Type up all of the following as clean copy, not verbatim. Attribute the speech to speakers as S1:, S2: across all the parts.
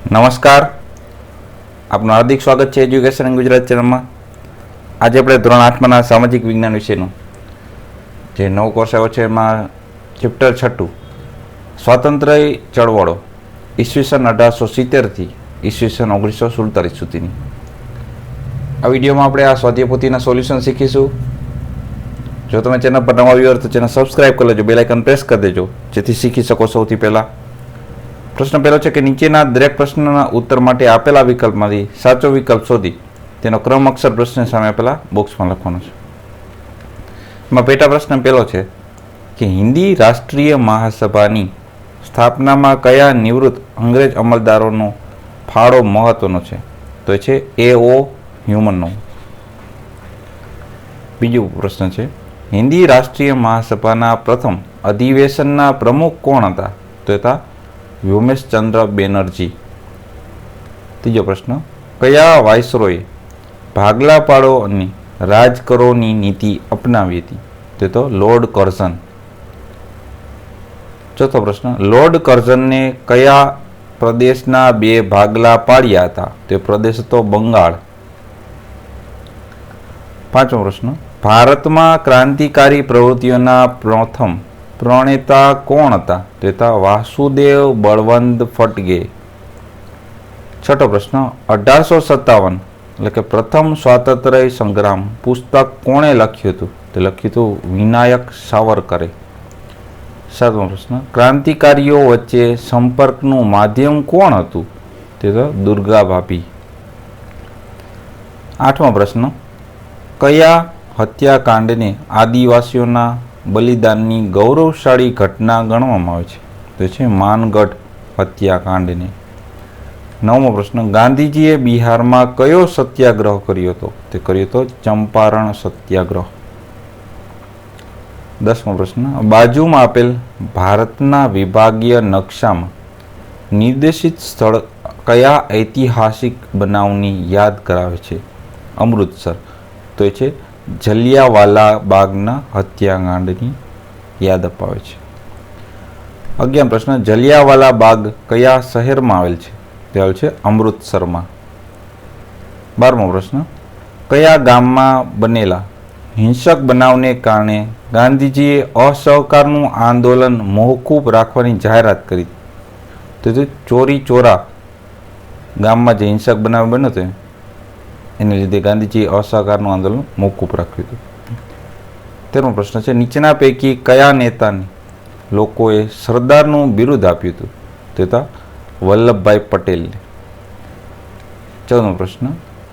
S1: નમસ્કાર, આપનું હાર્દિક સ્વાગત છે એજ્યુકેશન ઇન ગુજરાત ચેનલમાં. આજે આપણે ધોરણ 8માના સામાજિક વિજ્ઞાન વિષયનું જે નવો કોર્સ આવ્યો છે એમાં ચેપ્ટર 6 સ્વાતંત્ર્ય ચળવળો ઈસવીસન 1870થી ઈસવીસન 1947 સુધીની. આ વિડીયોમાં આપણે આ સ્વાધ્યાય પોથીના સોલ્યુશન શીખીશું. જો તમે ચેનલ પર નવા વ્યુઅર તો ચેનલ સબસ્ક્રાઈબ કરી લેજો, બેલ આઇકન પ્રેસ કરી દેજો જેથી શીખી શકો. સૌથી પહેલાં પ્રશ્ન પહેલો છે કે નીચેના દરેક પ્રશ્નના ઉત્તર માટે આપેલા વિકલ્પમાંથી સાચો વિકલ્પ શોધી તેનો ક્રમ અક્ષર પ્રશ્ન સામે આપેલા બોક્સમાં લખવાનો છે. એમાં પેટા પ્રશ્ન પહેલો છે કે હિન્દી રાષ્ટ્રીય મહાસભાની સ્થાપનામાં કયા નિવૃત્ત અંગ્રેજ અમલદારોનો ફાળો મહત્વનો છે? તો એ છે A.O. હ્યુમનનો. બીજો પ્રશ્ન છે હિન્દી રાષ્ટ્રીય મહાસભાના પ્રથમ અધિવેશનના પ્રમુખ કોણ હતા? તો હતા વ્યોમેશચંદ્ર બેનર્જી. ત્રીજો પ્રશ્ન કયા વાઇસરોએ ભાગલા પાડો અને રાજ કરોની નીતિ અપનાવી હતી? તો લોર્ડ કર્ઝન. ચોથો પ્રશ્ન લોર્ડ કર્ઝનને કયા પ્રદેશના 2 ભાગલા પાડ્યા હતા? તે પ્રદેશ હતો બંગાળ. પાંચમો પ્રશ્ન ભારતમાં ક્રાંતિકારી પ્રવૃત્તિઓના પ્રથમ પ્રણેતા કોણ હતા? તે હતા વાસુદેવ બળવંત ફટગે. છઠ્ઠો પ્રશ્ન 1857 એટલે કે પ્રથમ સ્વાતંત્ર્ય સંગ્રામ પુસ્તક કોણે લખ્યું હતું? તે લખ્યું હતું વિનાયક સાવરકરે. સાતમો પ્રશ્ન ક્રાંતિકારીઓ વચ્ચે સંપર્કનું માધ્યમ કોણ હતું? તે તો દુર્ગા ભાભી. આઠમો પ્રશ્ન કયા હત્યાકાંડને આદિવાસીઓના બલિદાનની ગૌરવશાળી ઘટના ગણવામાં આવે છે? તો છે માનગઢ હત્યાકાંડને. નવમો પ્રશ્ન ગાંધીજીએ બિહારમાં કયો સત્યાગ્રહ કર્યો હતો? તે કર્યો હતો ચંપારણ સત્યાગ્રહ. 10મો પ્રશ્ન બાજુમાં આપેલ ભારતના વિભાગીય નકશામાં નિર્દેશિત સ્થળ કયા ઐતિહાસિક બનાવની યાદ કરાવે છે? અમૃતસર. તો એ છે જલિયાવાલા બાગના હત્યાકાંડની યાદ અપાવે છે. 11મો પ્રશ્ન જલિયાવાલા બાગ કયા શહેરમાં આવેલ છે? તે આવેલ છે અમૃતસરમાં. 12મો પ્રશ્ન કયા ગામમાં બનેલા હિંસક બનાવને કારણે ગાંધીજીએ અસહકારનું આંદોલન મોકૂફ રાખવાની જાહેરાત કરી? તો ચોરી ચોરા ગામમાં જે હિંસક બનાવ બન્યો હતો એને લીધે ગાંધીજીએ અસહકારનું આંદોલન મોકૂફ રાખ્યું હતું. 13મો પ્રશ્ન છે નીચેના પૈકી કયા નેતાને લોકોએ સરદારનું બિરુદ આપ્યું હતું? તે હતા વલ્લભભાઈ પટેલને. 14મો પ્રશ્ન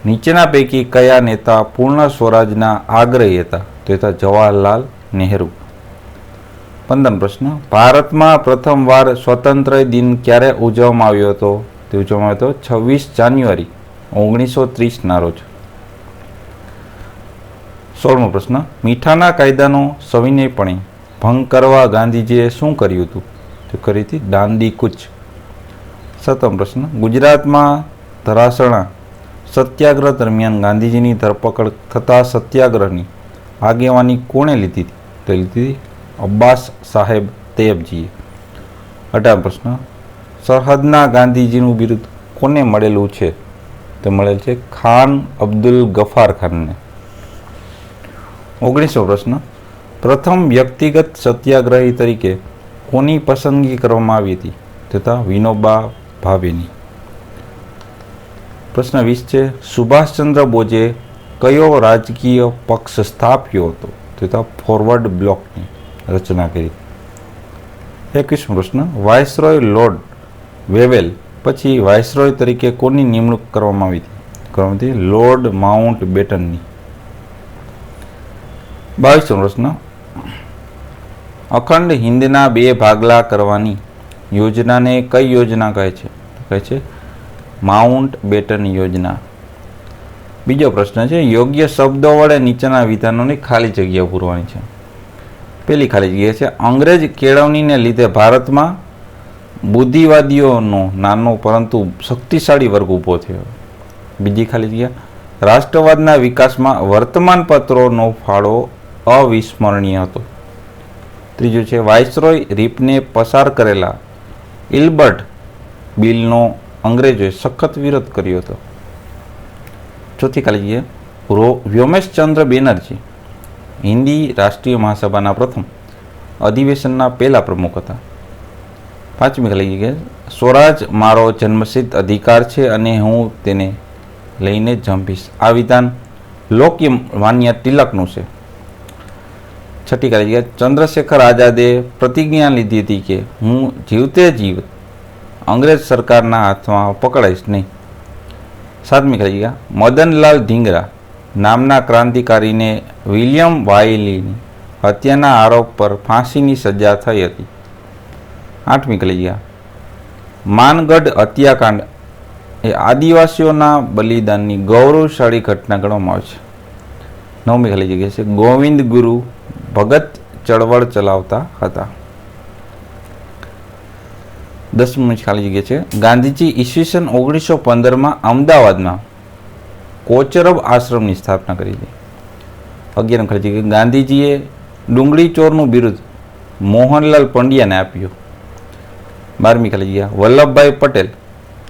S1: નીચેના પૈકી કયા નેતા પૂર્ણ સ્વરાજના આગ્રહી હતા? તે હતા જવાહરલાલ નહેરુ. 15મો પ્રશ્ન ભારતમાં પ્રથમવાર સ્વતંત્ર દિન ક્યારે ઉજવવામાં આવ્યો હતો? તે ઉજવવામાં આવ્યો હતો 26 જાન્યુઆરી 1930ના રોજ. 16મો પ્રશ્ન મીઠાના કાયદાનો સવિનયપણે ભંગ કરવા ગાંધીજીએ શું કર્યું હતું? તે કરી હતી દાંડી કૂચ. 17મો પ્રશ્ન ગુજરાતમાં ધરાસણા સત્યાગ્રહ દરમિયાન ગાંધીજીની ધરપકડ થતા સત્યાગ્રહની આગેવાની કોણે લીધી હતી? તે લીધી અબ્બાસ સાહેબ તૈયબજીએ. 18મો પ્રશ્ન સરહદના ગાંધીજીનું બિરુદ કોને મળેલું છે? તે મળેલ છે ખાન અબ્દુલ ગફાર ખાનને. 19મો પ્રશ્ન પ્રથમ વ્યક્તિગત સત્યાગ્રહી તરીકે કોની પસંદગી કરવામાં આવી હતી? તથા વિનોબા ભાવેની. પ્રશ્ન 20 છે સુભાષચંદ્ર બોઝે કયો રાજકીય પક્ષ સ્થાપ્યો હતો? તથા ફોરવર્ડ બ્લોકની રચના કરી. 21મો પ્રશ્ન વાઇસરોય લોર્ડ વેવેલ પછી વાઇસરોય તરીકે કોની નિમણૂક કરવામાં આવી હતી? લોર્ડ માઉન્ટ બેટનની. 22મો પ્રશ્ન અખંડ હિંદના 2 ભાગલા કરવાની યોજનાને કઈ યોજના કહે છે? કહે છે માઉન્ટ બેટન યોજના. બીજો પ્રશ્ન છે યોગ્ય શબ્દો વડે નીચેના વિધાનોની ખાલી જગ્યા પૂરવાની છે. પહેલી ખાલી જગ્યા છે અંગ્રેજ કેળવણીને લીધે ભારતમાં બુદ્ધિવાદીઓનો નાનો પરંતુ શક્તિશાળી વર્ગ ઊભો થયો. બીજી ખાલી જગ્યા રાષ્ટ્રવાદના વિકાસમાં વર્તમાનપત્રોનો ફાળો અવિસ્મરણીય હતો. ત્રીજું છે વાઇસરોય રીપને પસાર કરેલા ઇલ્બર્ટ બિલનો અંગ્રેજોએ સખત વિરોધ કર્યો હતો. ચોથી ખાલી જગ્યા વ્યોમેશચંદ્ર બેનર્જી હિન્દી રાષ્ટ્રીય મહાસભાના પ્રથમ અધિવેશનના પહેલા પ્રમુખ હતા. પાંચમી ખાલી જગ્યા સ્વરાજ મારો જન્મસિદ્ધ અધિકાર છે અને હું તેને લઈને જંપીશ. આ વિધાન લોકમાન્ય તિલકનું છે. છઠ્ઠી ખાલી જગ્યા ચંદ્રશેખર આઝાદે પ્રતિજ્ઞા લીધી હતી કે હું જીવતે જીવ અંગ્રેજ સરકારના હાથમાં પકડાઈશ નહીં. સાતમી ખાલી જગ્યા મદનલાલ ધીંગરા નામના ક્રાંતિકારીને વિલિયમ વાયલીની હત્યાના આરોપ પર ફાંસીની સજા થઈ હતી. આઠમી ખાલી જગ્યા માનગઢ હત્યાકાંડ એ આદિવાસીઓના બલિદાનની ગૌરવશાળી ઘટના ગણવામાં આવે છે. નવમી ખાલી જગ્યા છે ગોવિંદ ગુરુ ભગત ચળવળ ચલાવતા હતા. 10મી ખાલી જગ્યા છે ગાંધીજી ઈસવીસન 1915માં અમદાવાદમાં કોચરબ આશ્રમની સ્થાપના કરી હતી. 11મી ખાલી જગ્યા ગાંધીજીએ ડુંગળી ચોરનું બિરુદ મોહનલાલ પંડ્યાને આપ્યું. 12મી ખાલી જગ્યા વલ્લભભાઈ પટેલ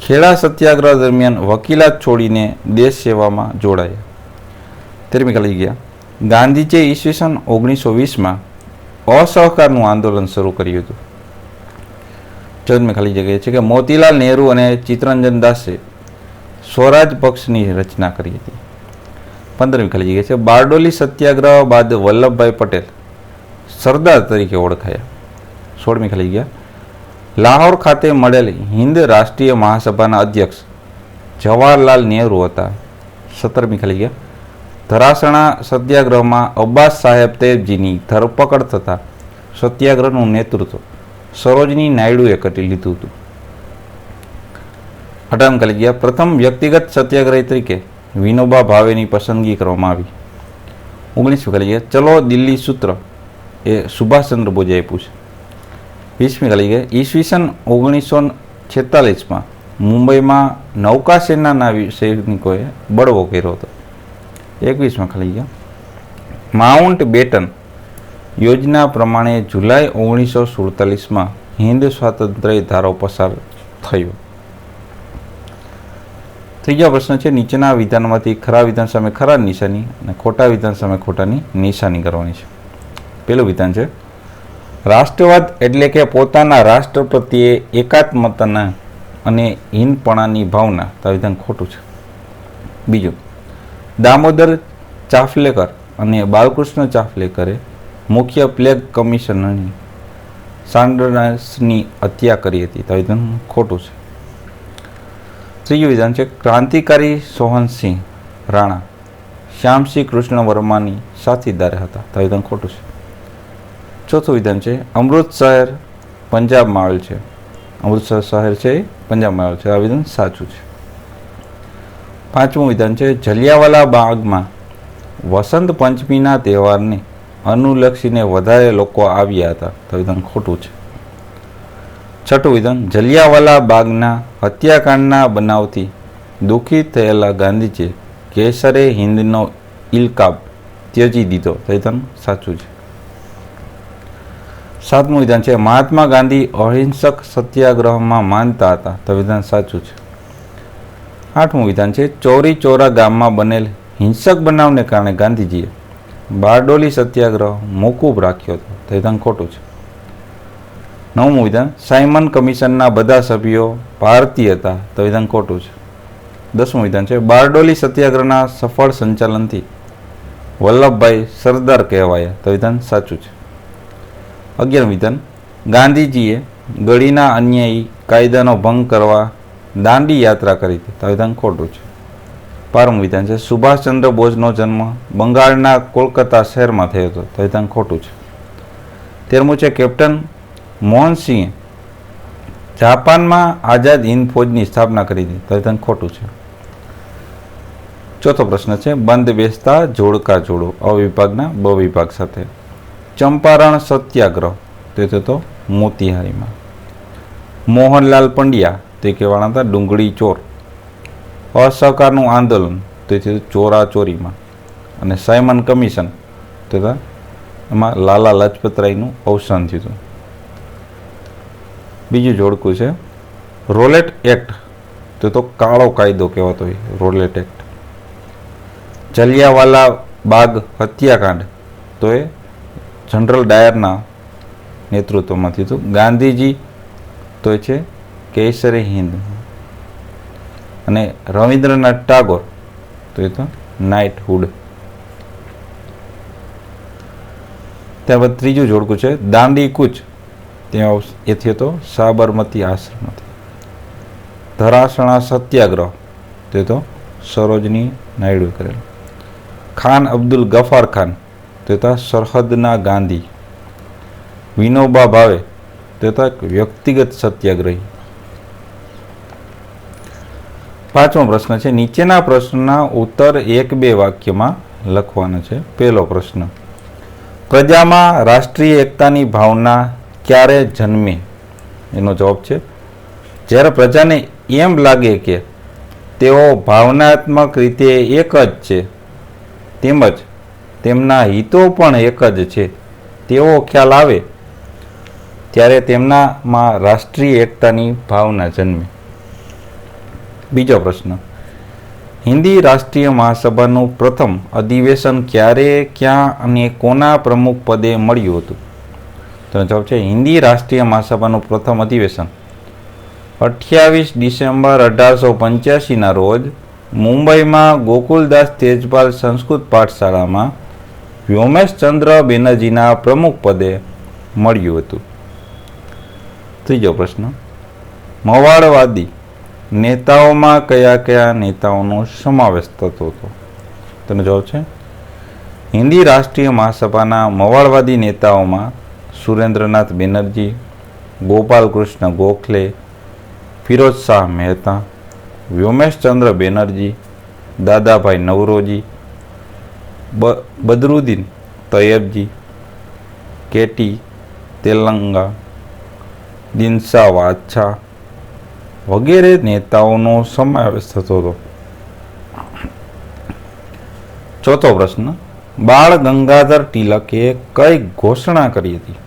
S1: ખેડા સત્યાગ્રહ દરમિયાન વકીલાત છોડીને દેશ સેવામાં જોડાયા. 13મી ખાલી જગ્યા ગાંધીજીએ ઈસવીસન 1920માં અસહકારનું આંદોલન શરૂ કર્યું હતું. 14મી ખાલી જગ્યા છે કે મોતીલાલ નહેરુ અને ચિત્તરંજન દાસે સ્વરાજ પક્ષની રચના કરી હતી. 15મી ખાલી જગ્યા છે બારડોલી સત્યાગ્રહ બાદ વલ્લભભાઈ પટેલ સરદાર તરીકે ઓળખાયા. 16મી ખાલી જગ્યા લાહોર ખાતે મળેલ હિન્દ રાષ્ટ્રીય મહાસભાના અધ્યક્ષ જવાહરલાલ નહેરુ હતા. 17મી ખાલી જગ્યા ધરાસણા સત્યાગ્રહમાં અબ્બાસ સાહેબ તૈયબજીની ધરપકડ થતાં સત્યાગ્રહનું નેતૃત્વ સરોજની નાયડુએ કરી લીધું હતું. 18મી ખાલી જગ્યા પ્રથમ વ્યક્તિગત સત્યાગ્રહી તરીકે વિનોબા ભાવેની પસંદગી કરવામાં આવી. 19મી ખાલી જગ્યા ચલો દિલ્હી સૂત્ર એ સુભાષચંદ્ર બોઝે આપ્યું છે. 20મી ખાલી જગ્યા ઈસવીસન 1946માં મુંબઈમાં નૌકાસેનાના સૈનિકોએ બળવો કર્યો હતો. 21માં ખાલી જગ્યા માઉન્ટ બેટન યોજના પ્રમાણે જુલાઈ 1947માં હિન્દ સ્વાતંત્ર્ય ધારો પસાર થયો. ત્રીજો પ્રશ્ન છે નીચેના વિધાનમાંથી ખરા વિધાન સામે ખરા નિશાની અને ખોટા વિધાન સામે ખોટાની નિશાની કરવાની છે. પહેલું વિધાન છે રાષ્ટ્રવાદ એટલે કે પોતાના રાષ્ટ્ર પ્રત્યે એકાત્મતાના અને હીનપણાની ભાવના. તો આ વિધાન ખોટું છે. બીજું દામોદર ચાફલેકર અને બાલકૃષ્ણ ચાફલેકરે મુખ્ય પ્લેગ કમિશનરની સાન્ડર્સની હત્યા કરી હતી. તો આ વિધાન ખોટું છે. ત્રીજું વિધાન છે ક્રાંતિકારી સોહનસિંહ રાણા શ્યામસિંહ કૃષ્ણ વર્માની સાથીદાર હતા. તો આ વિધાન ખોટું છે. ચોથું વિધાન છે અમૃતસર પંજાબમાં આવેલ છે. અમૃતસર શહેર છે એ પંજાબમાં આવેલ છે. આ વિધાન સાચું છે. પાંચમું વિધાન છે જલિયાવાલા બાગમાં વસંત પંચમીના તહેવારને અનુલક્ષીને વધારે લોકો આવ્યા હતા. તો વિધાન ખોટું છે. છઠ્ઠું વિધાન જલિયાવાલા બાગના હત્યાકાંડના બનાવથી દુઃખી થયેલા ગાંધીજીએ કેસરે હિન્દનો ઇલકાબ ત્યજી દીધો. તો વિધાન સાચું છે. સાતમું વિધાન છે મહાત્મા ગાંધી અહિંસક સત્યાગ્રહમાં માનતા હતા. તો વિધાન સાચું છે. આઠમું વિધાન છે ચોરી ચોરા ગામમાં બનેલ હિંસક બનાવને કારણે ગાંધીજીએ બારડોલી સત્યાગ્રહ મોકૂફ રાખ્યો હતો. તો વિધાન ખોટું છે. નવમું વિધાન સાયમન કમિશનના બધા સભ્યો ભારતીય હતા. તો વિધાન ખોટું છે. 10મું વિધાન છે બારડોલી સત્યાગ્રહના સફળ સંચાલનથી વલ્લભભાઈ સરદાર કહેવાયા. તો વિધાન સાચું છે. 11મું વિધાન ગાંધીજીએ ગડીના અન્યાયી કાયદાનો ભંગ કરવા દાંડી યાત્રા કરી હતી. તો વિધાન ખોટું છે. 12મું વિધાન છે સુભાષચંદ્ર બોઝનો જન્મ બંગાળના કોલકાતા શહેરમાં થયો હતો. તો વિધાન ખોટું છે. 13મું છે કેપ્ટન મોહનસિંહે જાપાનમાં આઝાદ હિન્દ ફૌજની સ્થાપના કરી હતી. તો વિધાન ખોટું છે. ચોથો પ્રશ્ન છે બંધ બેસતા જોડકા જોડો અવિભાગના બ વિભાગ સાથે. ચંપારણ સત્યાગ્રહ તો મોતીહારીમાં. મોહનલાલ પંડ્યા તે કહેવાના હતા ડુંગળી ચોર. અસહકારનું આંદોલન તે ચોરા ચોરીમાં. અને સાયમન કમિશન તથા એમાં લાલા લજપતરાયનું અવસાન થયું હતું. બીજું જોડકું છે રોલેટ એક્ટ તો કાળો કાયદો કહેવાતો હોય, રોલેટ એક્ટ. જલિયાવાલા બાગ હત્યાકાંડ તો એ જનરલ ડાયરના નેતૃત્વમાંથી હતું. ગાંધીજી તો એ છે કેસરી હિન્દ, અને રવિન્દ્રનાથ ટાગોર તો એ તો નાઇટહુડ. ત્યારબાદ ત્રીજું જોડકું છે દાંડી કૂચ, ત્યાં એથી હતો સાબરમતી આશ્રમથી. ધરાસણા સત્યાગ્રહ તે તો સરોજની નાયડુએ કરેલો. ખાન અબ્દુલ ગફાર ખાન તે હતા સરહદના ગાંધી. વિનોબા ભાવે તે હતા વ્યક્તિગત સત્યાગ્રહી. પાંચમો પ્રશ્ન છે નીચેના પ્રશ્નના ઉત્તર 1-2 વાક્યમાં લખવાના છે. પહેલો પ્રશ્ન, પ્રજામાં રાષ્ટ્રીય એકતાની ભાવના ક્યારે જન્મે? એનો જવાબ છે જ્યારે પ્રજાને એમ લાગે કે તેઓ ભાવનાત્મક રીતે એક જ છે, તેમજ તેમના હિતો પણ એક જ છે તેવો ખ્યાલ આવે, ત્યારે તેમનામાં રાષ્ટ્રીય એકતાની ભાવના જન્મે. બીજો પ્રશ્ન, હિન્દી રાષ્ટ્રીય મહાસભાનું પ્રથમ અધિવેશન ક્યારે, ક્યાં અને કોના પ્રમુખ પદે મળ્યું હતું? તો જવાબ છે હિન્દી રાષ્ટ્રીય મહાસભાનું પ્રથમ અધિવેશન 28 ડિસેમ્બર 1885ના રોજ મુંબઈમાં ગોકુલદાસ તેજપાલ સંસ્કૃત પાઠશાળામાં વ્યોમેશચંદ્ર બેનર્જીના પ્રમુખ પદે મળ્યું હતું. ત્રીજો પ્રશ્ન, મવાળવાદી નેતાઓમાં કયા કયા નેતાઓનો સમાવેશ થતો હતો? તેનો જવાબ છે હિન્દી રાષ્ટ્રીય મહાસભાના મવાળવાદી નેતાઓમાં સુરેન્દ્રનાથ બેનર્જી, ગોપાલકૃષ્ણ ગોખલે, ફિરોજ શાહ મહેતા, વ્યોમેશચંદ્ર બેનર્જી, દાદાભાઈ નવરોજી, બદરુદ્દીન તૈયબજી, કેટી તેલંગા, દિનશા વાછા વગેરે નેતાઓનો સમાવેશ થતો હતો. ચોથો પ્રશ્ન, બાળ ગંગાધર તિલકે કઈ ઘોષણા કરી હતી?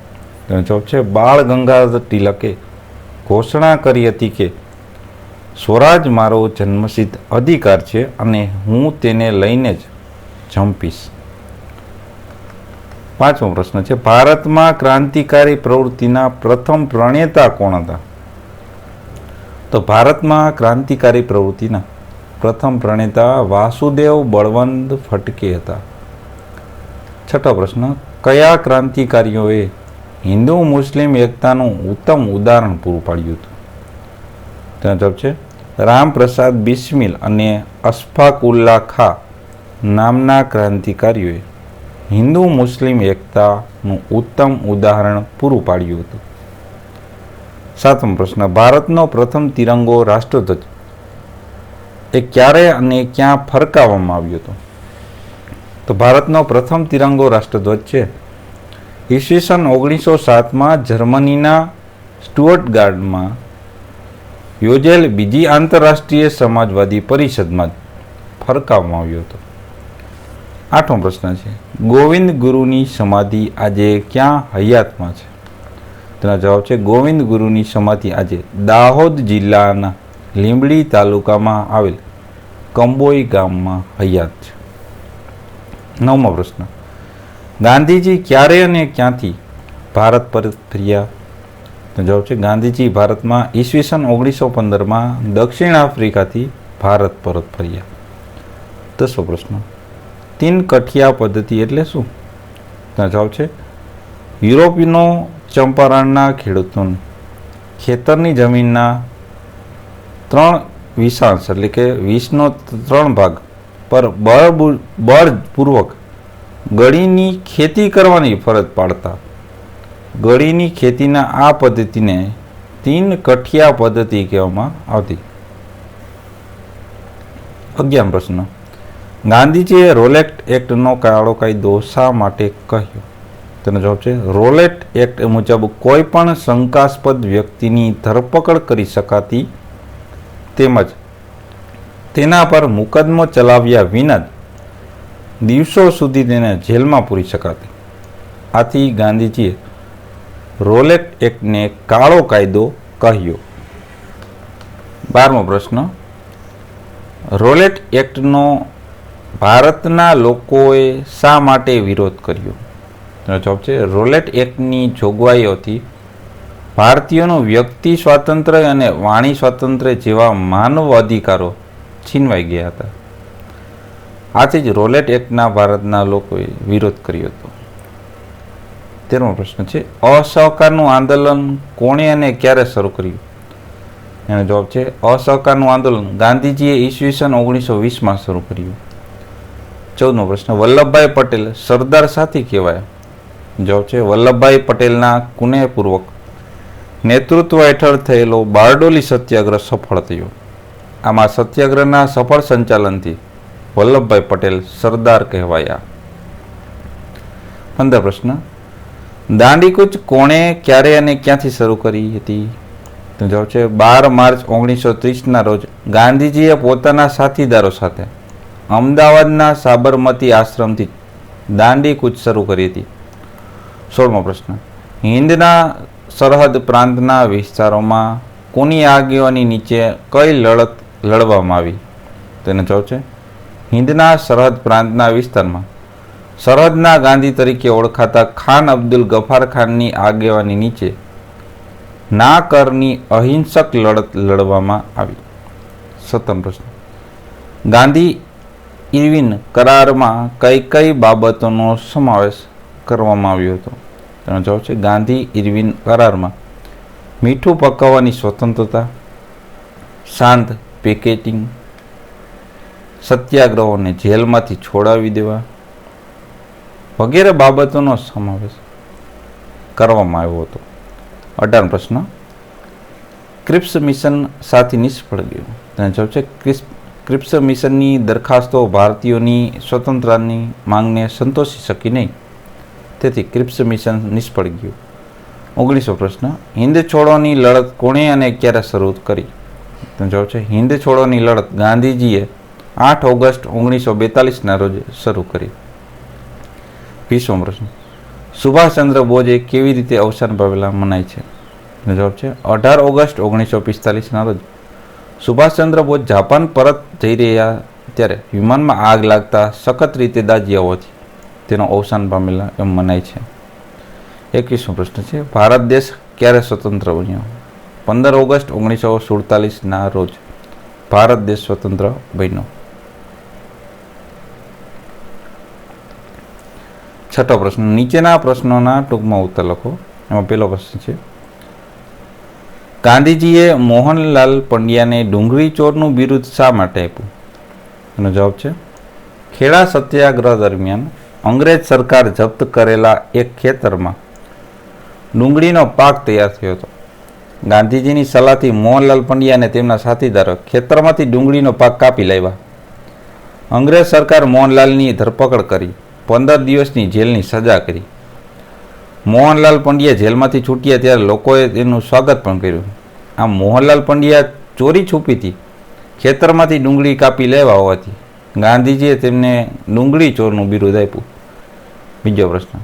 S1: તેનો જવાબ છે બાળ ગંગાધર તિલકે ઘોષણા કરી હતી કે સ્વરાજ મારો જન્મસિદ્ધ અધિકાર છે અને હું તેને લઈને જ જંપીશ. પાંચમો પ્રશ્ન છે ભારતમાં ક્રાંતિકારી પ્રવૃત્તિના પ્રથમ પ્રણેતા કોણ હતા? તો ભારતમાં ક્રાંતિકારી પ્રવૃત્તિના પ્રથમ પ્રણેતા વાસુદેવ બળવંત ફડકે હતા. છઠ્ઠો પ્રશ્ન, કયા ક્રાંતિકારીઓએ હિન્દુ મુસ્લિમ એકતાનું ઉત્તમ ઉદાહરણ પૂરું પાડ્યું હતું? તેનો જવાબ છે રામપ્રસાદ બિસ્મિલ અને અશફાકુલ્લા ખા નામના ક્રાંતિકારીઓએ હિન્દુ મુસ્લિમ એકતાનું ઉત્તમ ઉદાહરણ પૂરું પાડ્યું હતું. સાતમો પ્રશ્ન, ભારતનો પ્રથમ તિરંગો રાષ્ટ્રધ્વજ એ ક્યારે અને ક્યાં ફરકાવવામાં આવ્યો હતો? તો ભારતનો પ્રથમ તિરંગો રાષ્ટ્રધ્વજ છે ઈસવીસન 1907માં જર્મનીના સ્ટુઅર્ટગાર્ડમાં યોજેલ બીજી આંતરરાષ્ટ્રીય સમાજવાદી પરિષદમાં ફરકાવવામાં આવ્યો હતો. આઠમો પ્રશ્ન છે ગોવિંદ ગુરુની સમાધિ આજે ક્યાં હયાતમાં છે? તેનો જવાબ છે ગોવિંદ ગુરુની સમાધિ આજે દાહોદ જિલ્લાના લીંબડી તાલુકામાં આવેલ કંબોઈ ગામમાં હયાત છે. નવમો પ્રશ્ન, ગાંધીજી ક્યારે અને ક્યાંથી ભારત પરત ફર્યા? તો જવાબ છે ગાંધીજી ભારતમાં ઈસવીસન 1915માં દક્ષિણ આફ્રિકાથી ભારત પરત ફર્યા. 10મો પ્રશ્ન, તીન કઠિયા પદ્ધતિ એટલે શું? તો જવાબ છે યુરોપીનો ચંપારણના ખેડૂતોને ખેતરની જમીનના 3/20 એટલે કે 20/3 ભાગ પર બળપૂર્વક ગળીની ખેતી કરવાની ફરજ પાડતા ગળીની ખેતીના આ પદ્ધતિને તીન કઠિયા પદ્ધતિ કહેવામાં આવતી. 11મો પ્રશ્ન, ગાંધીજીએ રોલેટ એક્ટનો કાળો કાયદો શા માટે કહ્યો? તેનો જવાબ છે રોલેટ એક્ટ મુજબ કોઈ પણ શંકાસ્પદ વ્યક્તિની ધરપકડ કરી શકાતી તેમજ તેના પર મુકદ્દમો ચલાવ્યા વિના જ દિવસો સુધી તેને જેલમાં પૂરી શકાતી. આથી ગાંધીજીએ રોલેટ એક્ટને કાળો કાયદો કહ્યો. 12મો પ્રશ્ન, રોલેટ એક્ટનો ભારતના લોકોએ શા માટે વિરોધ કર્યો? તેનો જવાબ છે રોલેટ એક્ટની જોગવાઈઓથી ભારતીયોનું વ્યક્તિ સ્વાતંત્ર્ય અને વાણી સ્વાતંત્ર્ય જેવા માનવ અધિકારો છીનવાઈ ગયા હતા. આથી જ રોલેટ એક્ટના ભારતના લોકોએ વિરોધ કર્યો હતો. 13મો પ્રશ્ન છે અસહકારનું આંદોલન કોણે અને ક્યારે શરૂ કર્યું? એનો જવાબ છે અસહકારનું આંદોલન ગાંધીજીએ ઈસવીસન 1920માં શરૂ કર્યું. 14મો પ્રશ્ન વલ્લભભાઈ પટેલ સરદાર સાથી કહેવાય? જવાબ છે વલ્લભભાઈ પટેલના કુનેહપૂર્વક નેતૃત્વ હેઠળ થયેલો બારડોલી સત્યાગ્રહ સફળ થયો. આમાં સત્યાગ્રહના સફળ સંચાલનથી વલ્લભભાઈ પટેલ સરદાર કહેવાયા. 15 પ્રશ્ન દાંડીકૂચ કોણે ક્યારે અને ક્યાંથી શરૂ કરી હતી? તો જવાબ છે 12 માર્ચ 1930ના રોજ ગાંધીજીએ પોતાના સાથીદારો સાથે અમદાવાદના સાબરમતી આશ્રમથી દાંડીકૂચ શરૂ કરી હતી. 16મો પ્રશ્ન હિન્દના સરહદ પ્રાંતના વિસ્તારોમાં કોની આગેવાની નીચે કઈ લડત લડવામાં આવી? તેનો જવાબ છે હિન્દના સરહદ પ્રાંતના વિસ્તારમાં સરહદના ગાંધી તરીકે ઓળખાતા ખાન અબ્દુલ ગફાર ખાનની આગેવાની નીચે ના કરની અહિંસક લડત લડવામાં આવી. 17મો પ્રશ્ન ગાંધી ઇરવિન કરારમાં કઈ કઈ બાબતોનો સમાવેશ કરવામાં આવ્યો હતો? તેનો જવાબ છે ગાંધી ઇરવિન કરારમાં મીઠું પકાવવાની સ્વતંત્રતા, શાંત પિકેટિંગ, સત્યાગ્રહોને જેલમાંથી છોડાવી દેવા વગેરે બાબતોનો સમાવેશ કરવામાં આવ્યો હતો. 18મો પ્રશ્ન ક્રિપ્સ મિશન સાથે નિષ્ફળ ગયું. તેનો જવાબ છે ક્રિપ્સ મિશનની દરખાસ્તો ભારતીયોની સ્વતંત્રતાની માંગને સંતોષી શકી નહીં, તેથી ક્રિપ્સ મિશન નિષ્ફળ ગયું. 19મો પ્રશ્ન હિન્દ છોડોની લડત કોણે અને ક્યારે શરૂ કરી? તેનો જવાબ છે હિન્દ છોડોની લડત ગાંધીજીએ 8 ઓગસ્ટ 1942ના રોજ શરૂ કરી. 20મો પ્રશ્ન સુભાષચંદ્ર બોઝે કેવી રીતે અવસાન પામેલા મનાય છે? તેનો જવાબ છે 18 ઓગસ્ટ 1945ના રોજ સુભાષચંદ્ર બોઝ જાપાન પરત જઈ રહ્યા ત્યારે વિમાનમાં આગ લાગતા સખત રીતે દાઝ્યા હોવાથી તેનો અવસાન પામેલા એમ મનાય છે. 21મો પ્રશ્ન છે ભારત દેશ ક્યારે સ્વતંત્ર બન્યો? 15 ઓગસ્ટ 1947ના રોજ ભારત દેશ સ્વતંત્ર બન્યો. 6મો પ્રશ્ન નીચેના પ્રશ્નોના ટૂંકમાં ઉત્તર લખો. એમાં પહેલો પ્રશ્ન છે ગાંધીજીએ મોહનલાલ પંડ્યાને ડુંગળી ચોરનું બિરુદ શા માટે આપ્યું? એનો જવાબ છે ખેડા સત્યાગ્રહ દરમિયાન અંગ્રેજ સરકાર જપ્ત કરેલા એક ખેતરમાં ડુંગળીનો પાક તૈયાર થયો હતો. ગાંધીજીની સલાહથી મોહનલાલ પંડ્યા અને તેમના સાથીદારો ખેતરમાંથી ડુંગળીનો પાક કાપી લાવ્યા. અંગ્રેજ સરકાર મોહનલાલની ધરપકડ કરી 15 દિવસની જેલની સજા કરી. મોહનલાલ પંડ્યા જેલમાંથી છૂટ્યા ત્યારે લોકોએ તેનું સ્વાગત પણ કર્યું. આમ મોહનલાલ પંડ્યા ચોરી છુપીથી ખેતરમાંથી ડુંગળી કાપી લેવા હોવાથી ગાંધીજીએ તેમને ડુંગળી ચોરનું બિરુદ આપ્યું. બીજો પ્રશ્ન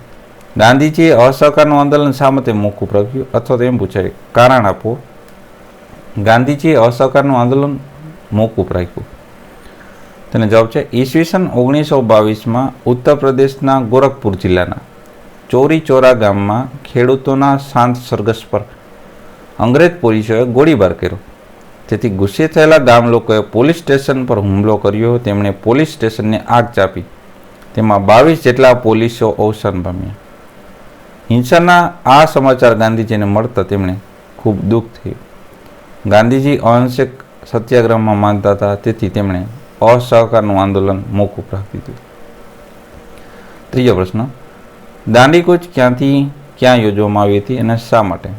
S1: ગાંધીજીએ અસહકારનું આંદોલન શા માટે મોકૂફ રાખ્યું? અથવા તો એમ પૂછાય કારણ આપો. ગાંધીજીએ અસહકારનું આંદોલન મોકૂફ રાખ્યું. તેનો જવાબ છે ઈસવીસન 1922માં ઉત્તર પ્રદેશના ગોરખપુર જિલ્લાના ચોરી ચોરા ગામમાં ખેડૂતોના શાંત સરઘસ પર અંગ્રેજ પોલીસોએ ગોળીબાર કર્યો. તેથી ગુસ્સે થયેલા ગામ લોકોએ પોલીસ સ્ટેશન પર હુમલો કર્યો. તેમણે પોલીસ સ્ટેશનને આગ ચાપી. તેમાં 22 જેટલા પોલીસો અવસાન પામ્યા. હિંસાના આ સમાચાર ગાંધીજીને મળતા તેમણે ખૂબ દુઃખ થયું. ગાંધીજી અહિંસક સત્યાગ્રહમાં માનતા હતા, તેથી તેમણે અસહકારનું આંદોલન મોકૂફ રાખી દીધું. ત્રીજો પ્રશ્ન દાંડીકૂચ ક્યાંથી ક્યાં યોજવામાં આવી હતી અને શા માટે?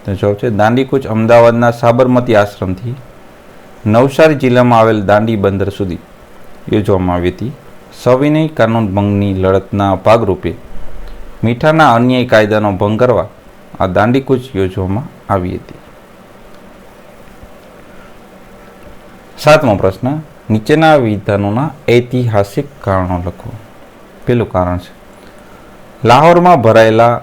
S1: તો જવાબ છે દાંડીકૂચ અમદાવાદના સાબરમતી આશ્રમથી નવસારી જિલ્લામાં આવેલ દાંડી બંદર સુધી યોજવામાં આવી હતી. સવિનય કાનૂન ભંગની લડતના ભાગરૂપે મીઠાના અન્યાય કાયદાનો ભંગ કરવા આ દાંડીકૂચ યોજવામાં આવી હતી. 7મો પ્રશ્ન નીચેના વિધાનોના ઐતિહાસિક કારણો લખો. પહેલું કારણ છે લાહોરમાં ભરાયેલા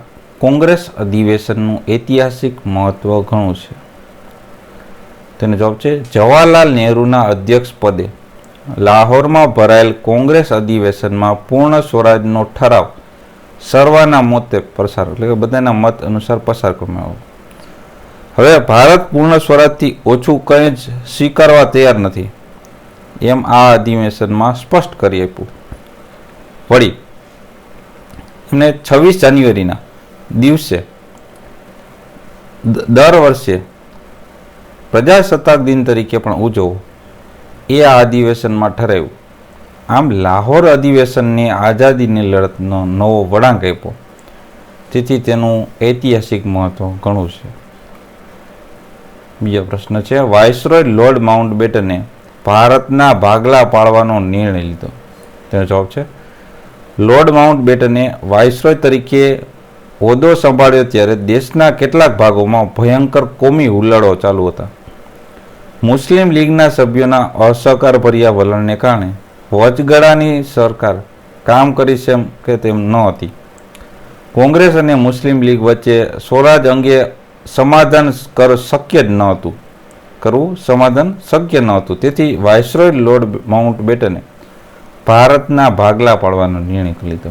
S1: કોંગ્રેસ અધિવેશનનું ઐતિહાસિક મહત્વ ઘણું છે. તેનો જવાબ છે જવાહરલાલ નહેરુના અધ્યક્ષ પદે લાહોરમાં ભરાયેલ કોંગ્રેસ અધિવેશનમાં પૂર્ણ સ્વરાજનો ઠરાવ સર્વાના મતે પસાર, એટલે કે બધાના મત અનુસાર પસાર કરવામાં આવ્યો. હવે ભારત પૂર્ણ સ્વરાજથી ઓછું કંઈ જ સ્વીકારવા તૈયાર નથી એમ આ અધિવેશનમાં સ્પષ્ટ કરી આપ્યું. વળી એમને 26 જાન્યુઆરીના દિવસે દર વર્ષે પ્રજાસત્તાક દિન તરીકે પણ ઉજવવો એ આ અધિવેશનમાં ઠરાવ્યું. આમ લાહોર અધિવેશનને આઝાદીની લડતનો નવો વળાંક આપ્યો, તેથી તેનું ઐતિહાસિક મહત્વ ઘણું છે. બીજો પ્રશ્ન છે, વાઇસરોય લોર્ડ માઉન્ટબેટને ભારતના ભાગલા પાડવાનો નિર્ણય લીધો. તેનો જવાબ છે, લોર્ડ માઉન્ટબેટને વાઇસરોય તરીકે હોદ્દો સંભાળ્યો ત્યારે દેશના કેટલાક ભાગોમાં ભયંકર કોમી હુલ્લડો ચાલુ હતા. મુસ્લિમ લીગના સભ્યોના અસહકારભર્યા વલણને કારણે વચગાળાની સરકાર કામ કરી છે કે તેમ ન હતી. કોંગ્રેસ અને મુસ્લિમ લીગ વચ્ચે સ્વરાજ અંગે સમાધાન કરવું શક્ય ન હતું. તેથી વાઇસરોય લોર્ડ માઉન્ટબેટને ભારતના ભાગલા પાડવાનો નિર્ણય લીધો.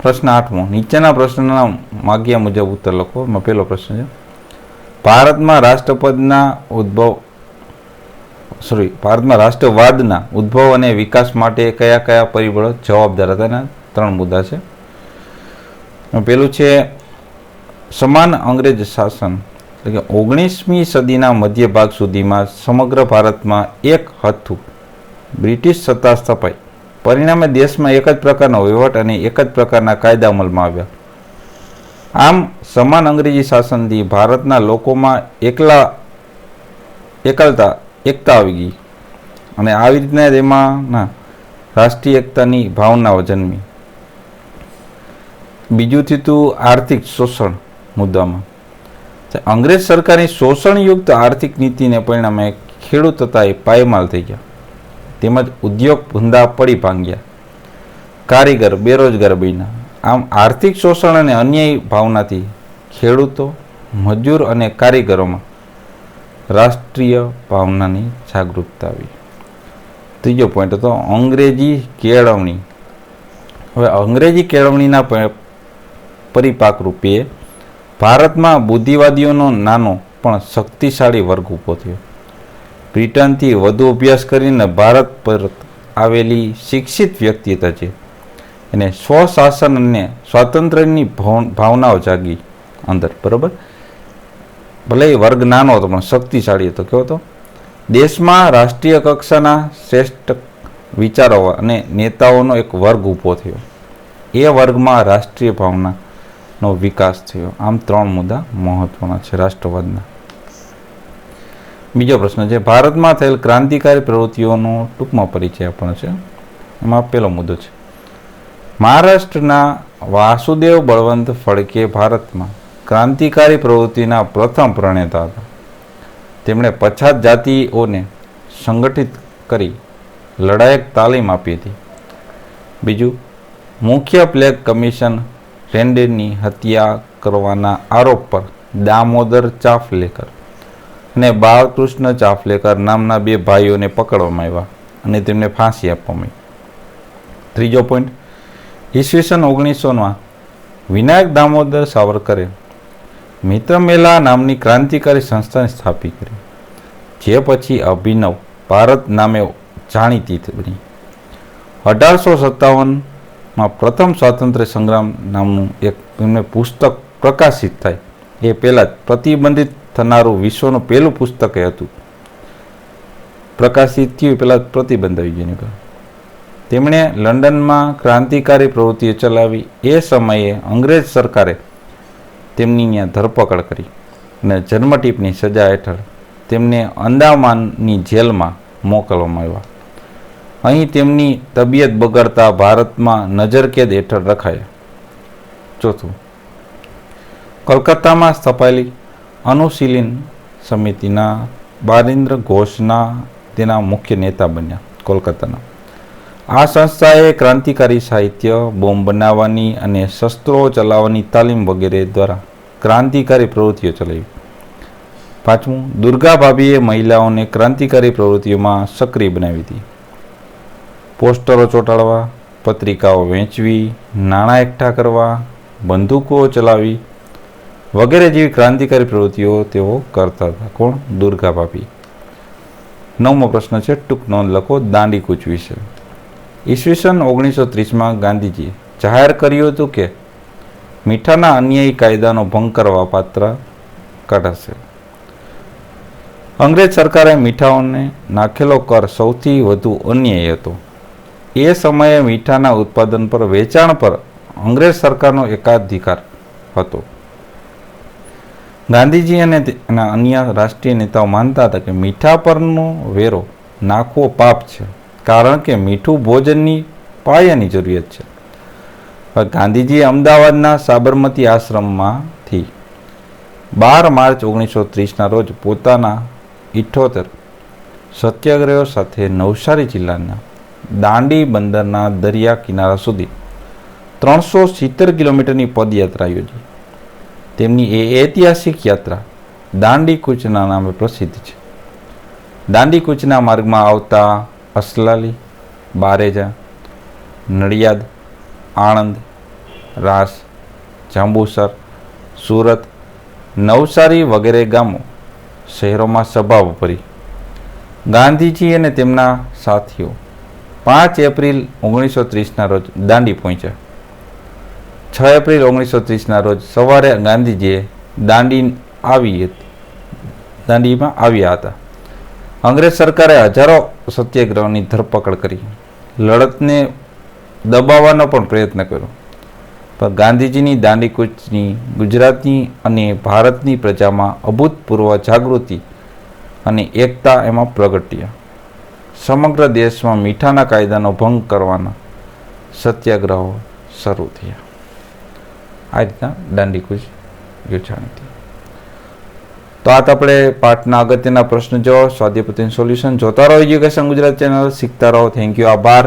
S1: પ્રશ્ન 8મો, નીચેના પ્રશ્નના માગ્યા મુજબ ઉત્તર લખો. એમાં પહેલો પ્રશ્ન છે, ભારતમાં રાષ્ટ્રવાદના ઉદ્ભવ અને વિકાસ માટે કયા કયા પરિબળો જવાબદાર હતા? એના 3 મુદ્દા છે. પેલું છે સમાન અંગ્રેજ શાસન, એટલે કે 19મી સદીના મધ્ય ભાગ સુધીમાં સમગ્ર ભારતમાં એક હતું બ્રિટિશ સત્તા સ્થપાઈ. પરિણામે દેશમાં એક જ પ્રકારનો વહીવટ અને એક જ પ્રકારના કાયદા અમલમાં આવ્યા. આમ સમાન અંગ્રેજી શાસનથી ભારતના લોકોમાં એકતા આવી ગઈ અને આવી રીતના તેમાં રાષ્ટ્રીય એકતાની ભાવનાઓ જન્મી. બીજું થયું આર્થિક શોષણ મુદ્દામાં. અંગ્રેજ સરકારની શોષણયુક્ત આર્થિક નીતિને પરિણામે ખેડૂત હતા એ પાયમાલ થઈ ગયા, તેમજ ઉદ્યોગ ધંધા પડી ભાંગ્યા, કારીગર બેરોજગાર બન્યા. આમ આર્થિક શોષણ અને અન્યાયી ભાવનાથી ખેડૂતો, મજૂર અને કારીગરોમાં રાષ્ટ્રીય ભાવનાની જાગૃતતા આવી. ત્રીજો પોઈન્ટ હતો અંગ્રેજી કેળવણી. હવે અંગ્રેજી કેળવણીના પરિપાક રૂપે ભારતમાં બુદ્ધિવાદીઓનો નાનો પણ શક્તિશાળી વર્ગ ઊભો થયો. બ્રિટનથી વધુ અભ્યાસ કરીને ભારત પરત આવેલી શિક્ષિત વ્યક્તિતા છે એને સ્વશાસન અને સ્વાતંત્ર્યની ભાવનાઓ જાગી અંદર. બરાબર, ભલે એ વર્ગ નાનો હતો પણ શક્તિશાળી હતો. કેવો હતો? દેશમાં રાષ્ટ્રીય કક્ષાના શ્રેષ્ઠ વિચારો અને નેતાઓનો એક વર્ગ ઊભો થયો. એ વર્ગમાં રાષ્ટ્રીય ભાવનાનો વિકાસ થયો. આમ 3 મુદ્દા મહત્વના છે રાષ્ટ્રવાદના. બીજો પ્રશ્ન છે, ભારતમાં થયેલ ક્રાંતિકારી પ્રવૃત્તિઓનો ટૂંકમાં પરિચય આપણો છે. એમાં પહેલો મુદ્દો છે, મહારાષ્ટ્રના વાસુદેવ બળવંત ફડકે ભારતમાં ક્રાંતિકારી પ્રવૃત્તિના પ્રથમ પ્રણેતા હતા. તેમણે પછાત જાતિઓને સંગઠિત કરી લડાયક તાલીમ આપી હતી. બીજું, મુખ્ય પ્લેગ કમિશન રેન્ડેની હત્યા કરવાના આરોપ પર દામોદર ચાફલેકર અને બાળકૃષ્ણ ચાફલેકર નામના 2 ભાઈઓને પકડવામાં આવ્યા અને તેમને ફાંસી આપવામાં આવી. ત્રીજો પોઈન્ટ, ઈસવીસન 1900માં વિનાયક દામોદર સાવરકરે મિત્રમેલા નામની ક્રાંતિકારી સંસ્થાને સ્થાપિત કરી, જે પછી અભિનવ ભારત નામે જાણીતી બની. 1857માં પ્રથમ સ્વાતંત્ર્ય સંગ્રામ નામનું એક એમને પુસ્તક પ્રકાશિત થાય એ પહેલાં જ પ્રતિબંધિત થનારું વિશ્વનું પહેલું પુસ્તક એ હતું. પ્રકાશિત થયું પહેલાં પ્રતિબંધ આવી ગયો. તેમણે લંડનમાં ક્રાંતિકારી પ્રવૃત્તિઓ ચલાવી. એ સમયે અંગ્રેજ સરકારે તેમની ત્યાં ધરપકડ કરી અને જન્મટીપની સજા હેઠળ તેમને અંદામાનની જેલમાં મોકલવામાં આવ્યા. અહીં તેમની તબિયત બગડતા ભારતમાં નજરકેદ હેઠળ રખાયા. ચોથું, કોલકાતામાં સ્થપાયેલી અનુશીલન સમિતિના બારિન્દ્ર ઘોષના તેના મુખ્ય નેતા બન્યા. કોલકાતાના આ સંસ્થાએ ક્રાંતિકારી સાહિત્ય, બોમ્બ બનાવવાની અને શસ્ત્રો ચલાવવાની તાલીમ વગેરે દ્વારા ક્રાંતિકારી પ્રવૃત્તિઓ ચલાવી. પાંચમું, દુર્ગા ભાભીએ મહિલાઓને ક્રાંતિકારી પ્રવૃત્તિઓમાં સક્રિય બનાવી હતી. પોસ્ટરો ચોંટાડવા, પત્રિકાઓ વેચવી, નાણાં એકઠા કરવા, બંદૂકો ચલાવી વગેરે જેવી ક્રાંતિકારી પ્રવૃત્તિઓ તેઓ કરતા હતા. કોણ? દુર્ગા ભાભી. 9મો પ્રશ્ન છે, ટૂંક નોંધ લખો દાંડી કૂચ વિશે. ઈસવીસન 1930માં ગાંધીજીએ જાહેર કર્યું હતું કે મીઠાના અન્યાયી કાયદાનો ભંગ કરવા પાત્ર કાઢાશે. અંગ્રેજ સરકારે મીઠાઓને નાખેલો કર સૌથી વધુ અન્યાયી હતો. એ સમયે મીઠાના ઉત્પાદન પર, વેચાણ પર અંગ્રેજ સરકારનો એકાધિકાર હતો. ગાંધીજી અને તેના અન્ય રાષ્ટ્રીય નેતાઓ માનતા હતા કે મીઠા પરનો વેરો નાખવો પાપ છે, કારણ કે મીઠું ભોજનની પાયાની જરૂરિયાત છે. ગાંધીજીએ અમદાવાદના સાબરમતી આશ્રમમાંથી 12 માર્ચ 1930ના રોજ પોતાના 78 સત્યાગ્રહીઓ સાથે નવસારી જિલ્લાના દાંડી બંદરના દરિયા કિનારા સુધી 370 કિલોમીટરની પદયાત્રા યોજી. તેમની એ ઐતિહાસિક યાત્રા દાંડી કૂચના નામે પ્રસિદ્ધ છે. દાંડી કૂચના માર્ગમાં આવતા અસલાલી, બારેજા, નડિયાદ, આણંદ, રાસ, જાંબુસર, સુરત, નવસારી વગેરે ગામો શહેરોમાં સભાઓ ભરી. ગાંધીજી અને તેમના સાથીઓ 5 એપ્રિલ 1930ના રોજ દાંડી પહોંચ્યા. 6 એપ્રિલ 1930ના રોજ સવારે ગાંધીજીએ દાંડીમાં આવ્યા હતા. અંગ્રેજ સરકારે હજારો સત્યાગ્રહીઓની ધરપકડ કરી, લડતને દબાવવાનો પણ પ્રયત્ન કર્યો, પણ ગાંધીજીની દાંડી કૂચની ગુજરાતની અને ભારતની પ્રજામાં અભૂતપૂર્વ જાગૃતિ અને એકતા એમાં પ્રગટ્યા. સમગ્ર દેશમાં મીઠાના કાયદાનો ભંગ કરવાના સત્યાગ્રહો શરૂ થયા. આ રીતના દાંડી કૂચ યોજાણી હતી. તો આ આપણે પાઠના અગત્યના પ્રશ્ન જો સ્વાધ્યાય પોથીનું સોલ્યુશન જોતા રહો એજ્યુકેશન ગુજરાત ચેનલ, શીખતા રહો. થેન્ક યુ, આભાર.